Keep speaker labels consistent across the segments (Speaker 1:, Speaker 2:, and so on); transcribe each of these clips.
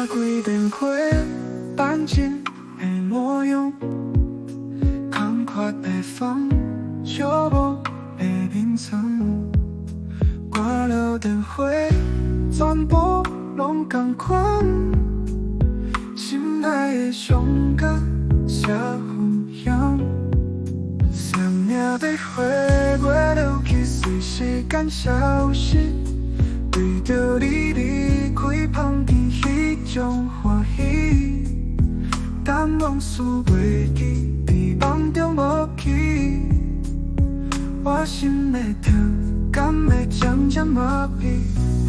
Speaker 1: 几电花单真的模样，空阔的风，寂寞的眠床，挂了电花，全部拢同款，心内的伤感写分享，想念的花月落去，随时间消失。为着你离开，放弃迄种欢喜，但往事袂记，在梦中无去。我心的痛，敢会渐渐麻痹。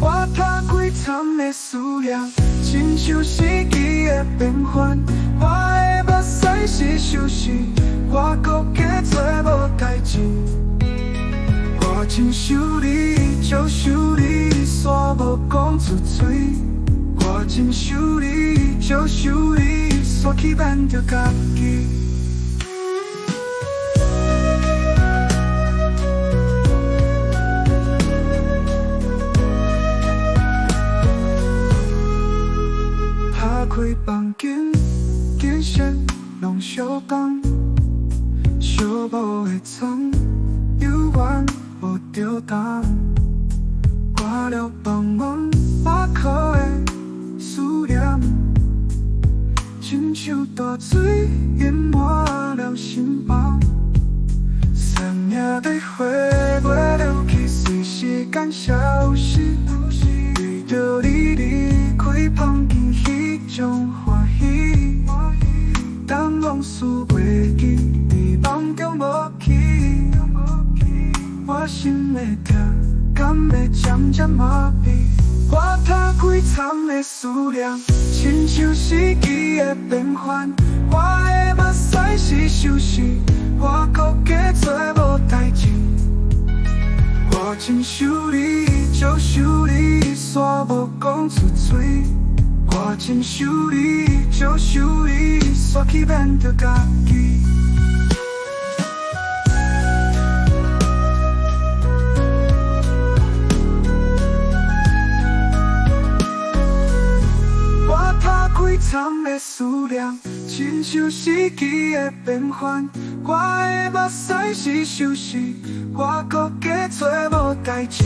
Speaker 1: 我踏几场的思念，亲像四季的变换。我的目屎是休息，我搁假做无代志。我真想你，就想你，煞无讲出嘴。我真想你，就想你，煞去瞒着家己。打开房间，景色拢相同，寂寞的床，犹原无着答。挂了傍晚，百块的思念，亲像大水淹没了心房。想念的花月落去，随时间消失。为着你离开，放弃迄种欢喜，但往事袂记，在梦中无去。我心的痛，敢会渐渐麻痹。我踏几场的思念，亲像四季的变换。我的目屎是休息，我搁假做无代志。我真想你，就想你，煞无讲出嘴。我真想你，就想你，煞去瞒着家己。几场的思念，亲像四季的变换。我的目屎是休息，我搁假做无代志。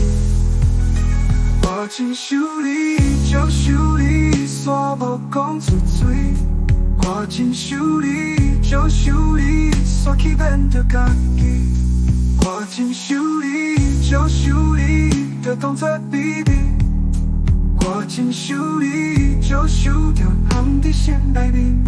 Speaker 1: 我真想你，就想你，煞无讲出嘴。我真想你，就想你，煞去瞒着家己。我真想你，就想你，就当作秘密。我真想你，就想着含在心内面。